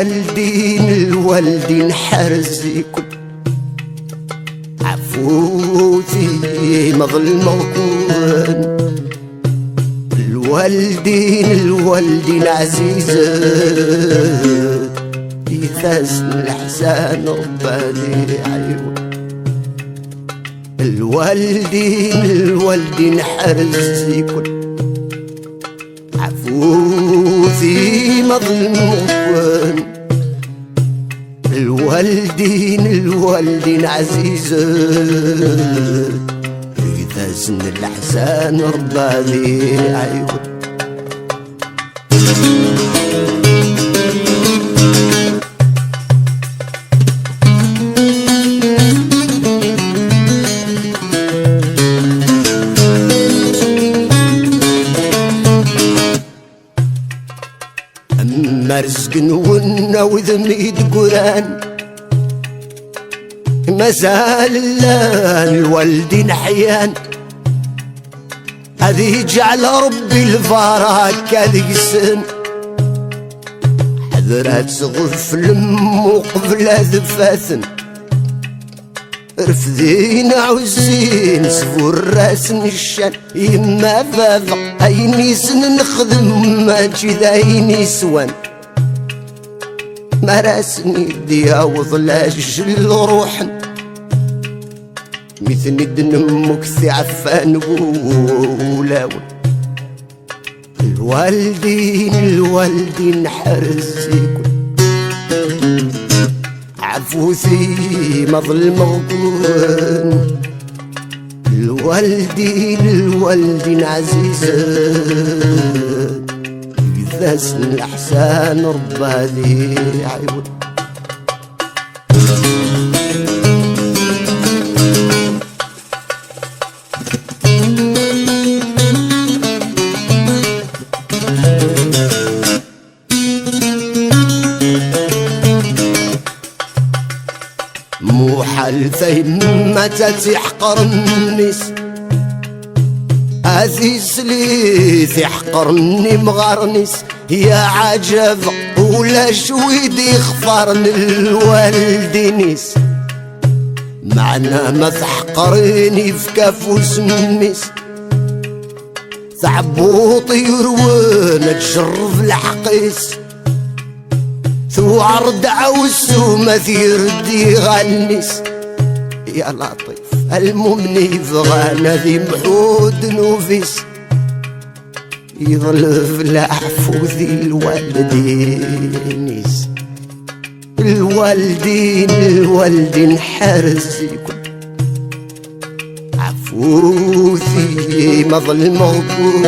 الوالدين حرزكم عفوتي مظلمكم. الوالدين عزيزة يثازن الحسان رباني عيون. الوالدين حرزكم عفوتي مظلمكم. الوالدين عزيزة يثازن الحسان رباني عيون. أما رزق نونا وذميد قران مازال الوالدين حيان. هذه جعل ربي البركة ذي السن حذرات صغف لمو قبل ذفاثن. رفذين عزين سفور الراس نشان يما فاضع ايني سن نخدم ما جذا ايني سوان. ما راسني دياوض لاجل روحن مثل دنمك ثي عفان ولاون. الوالدين حرزكم عفوثي مظلمكم. الوالدين عزيزة يثازن الأحسان رباني عيون. مو حال ثيمة تحقر النس عزيز لي تحقرني مغرنس. يا عجب ولا شويد يخفرن الوالدينيس معنا ما تحقريني في كافو سميس. ثعبو طير وانا تشرف الحقيس ثو عرض عوس ومثير دي غنس. يا لطيف الممني فغانا ذي محود نوفيس يظل في العفو ذي الوالدينيس. الوالدين حرزكم عفوثي مظلمكم.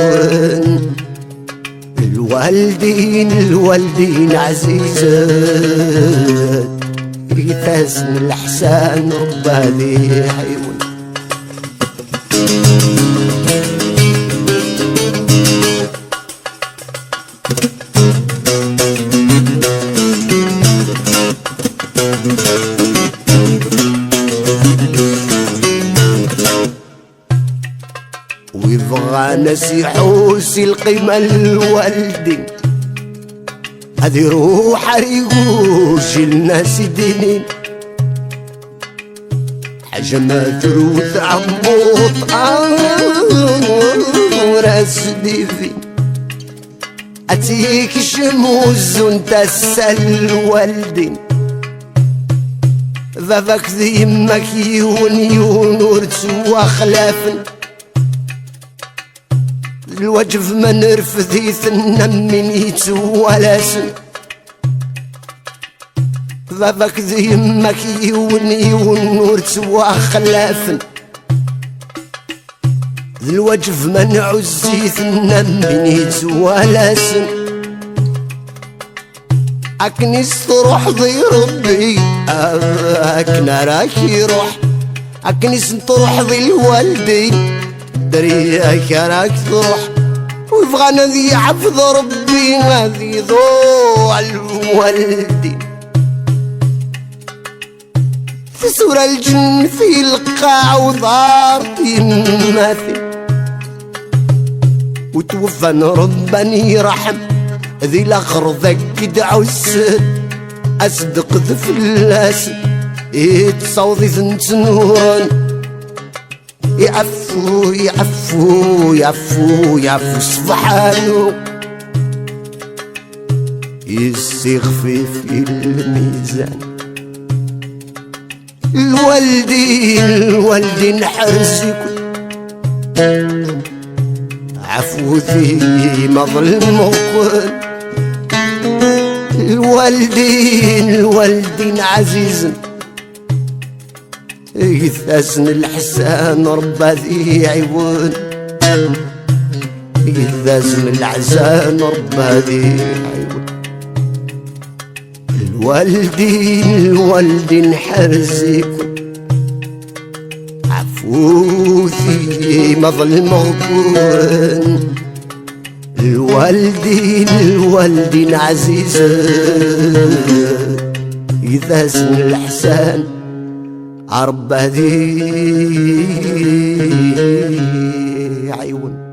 الوالدين عزيزة يثازن الحسان رباني عيون. ويبغى ناس يحوسي القيمة الوالدين هذي روح ريقوش الناس دينين. حاجة ما تروث عموط وراس ديفين أتيك شموز وانت الوالدين. ذاك ذي يمك يون ورتسوا خلافن الوجف ما نرفذي ثنم من يتوالاسن. ذاك ذي يمك يون ورتسوا خلافن الوجف ما نعزي ثنم من يتوالاسن. أكنس تروح ضي ربي أكنا راكي روح أكنس تروح ضي الوالدين دريك راك تروح. ويبغانا ذي عفظ ربي هذي ضوع الوالدين. في سورة الجن في القاع وضار يماثل وتوفى رباني رحم ذي الاخر ذاك دعو السد أصدق ذفلاس يتصوضي ذنت نورا يعفو يعفو يعفو يعفو سبحانه يستخفي في الميزان الوالدي نحرزك عفوتي ما ظلم وقل الوالدين عزيز يثاسن الحسان ربا ذي عيون يثاسن العزان ربا ذي عيون الوالدين حرزكم عفوثي ما ظل مغبون الوالدين عزيز يثاسن الحسان عربة ذي عيون